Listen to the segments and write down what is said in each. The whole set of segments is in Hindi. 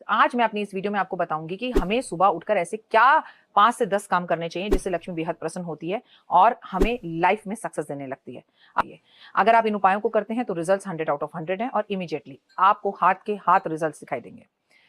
आज मैं अपनी इस वीडियो में आपको बताऊंगी कि हमें सुबह उठकर ऐसे क्या 5 से 10 काम करने चाहिए जिससे लक्ष्मी बेहद प्रसन्न होती है और हमें लाइफ में सक्सेस देने लगती है। आइए, अगर आप इन उपायों को करते हैं तो रिजल्ट्स 100 आउट ऑफ 100 हैं और इमीडिएटली आपको हाथ के हाथ रिजल्ट्स दिखाई देंगे।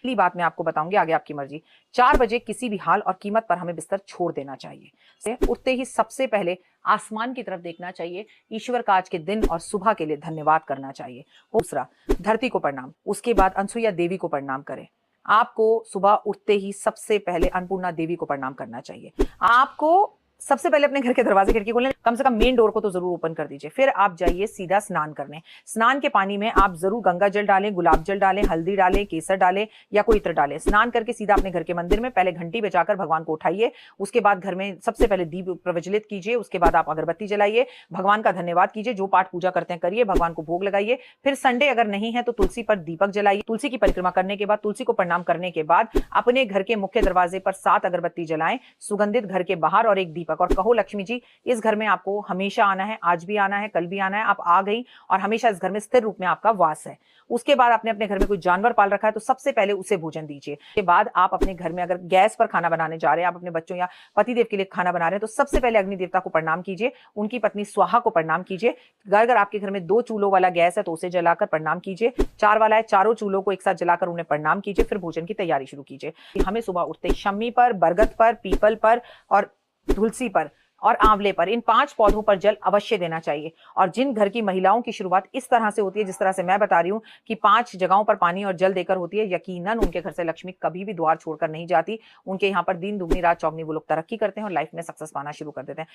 पहली बात मैं आपको बताऊंगी, आगे आपकी मर्जी। 4 बजे किसी भी हाल और कीमत पर हमें बिस्तर छोड़ देना चाहिए। से उठते ही सबसे पहले आसमान की तरफ देखना चाहिए, ईश्वर का आज के दिन और सुबह के लिए धन्यवाद करना चाहिए। दूसरा, धरती को प्रणाम, उसके बाद अनसुईया देवी को प्रणाम करें। आपको सुबह उठते ही सबसे पहले अन्नपूर्णा देवी को प्रणाम करना चाहिए। आपको सबसे पहले अपने घर के दरवाजे खिड़की खोलें, कम से कम मेन डोर को तो जरूर ओपन कर दीजिए। फिर आप जाइए सीधा स्नान करने। स्नान के पानी में आप जरूर गंगा जल डालें, गुलाब जल डालें, हल्दी डालें, केसर डालें या कोई इत्र डालें। स्नान करके सीधा अपने घर के मंदिर में पहले घंटी बजाकर भगवान को उठाइए। उसके बाद घर में सबसे पहले दीप प्रज्वलित कीजिए। उसके बाद आप अगरबत्ती जलाइए, भगवान का धन्यवाद कीजिए, जो पाठ पूजा करते हैं करिए, भगवान को भोग लगाइए। फिर संडे अगर नहीं है तो तुलसी पर दीपक जलाइए। तुलसी की परिक्रमा करने के बाद, तुलसी को प्रणाम करने के बाद अपने घर के मुख्य दरवाजे पर 7 अगरबत्ती जलाएं, सुगंधित घर के बाहर और एक दीपक, और कहो लक्ष्मी जी इस घर में आपको हमेशा आना है, आज भी आना है, कल भी आना है, आप आ गई और हमेशा इस घर में स्थिर रूप में आपका वास है। उसके बाद आपने अपने घर में कोई जानवर पाल रखा है तो सबसे पहले उसे भोजन दीजिए। उसके बाद आप अपने घर में अगर गैस पर खाना बनाने जा रहे हैं, आप अपने बच्चों या पतिदेव के लिए खाना बना रहे हैं, तो सबसे पहले अग्नि देवता को प्रणाम कीजिए, उनकी पत्नी स्वाहा को प्रणाम कीजिए। अगर आपके घर में 2 चूल्हों वाला गैस है तो उसे जलाकर प्रणाम कीजिए। 4 वाला है, चारों चूल्हों को एक साथ जलाकर उन्हें प्रणाम कीजिए। फिर भोजन की तैयारी शुरू कीजिए। हमें सुबह उठते शम्मी पर, बरगद पर, पीपल पर और तुलसी पर और आंवले पर, इन 5 पौधों पर जल अवश्य देना चाहिए। और जिन घर की महिलाओं की शुरुआत इस तरह से होती है, जिस तरह से मैं बता रही हूं कि 5 जगहों पर पानी और जल देकर होती है, यकीनन उनके घर से लक्ष्मी कभी भी द्वार छोड़कर नहीं जाती। उनके यहाँ पर दिन दुगनी रात चौगनी वो लोग तरक्की करते हैं और लाइफ में सक्सेस पाना शुरू कर देते हैं।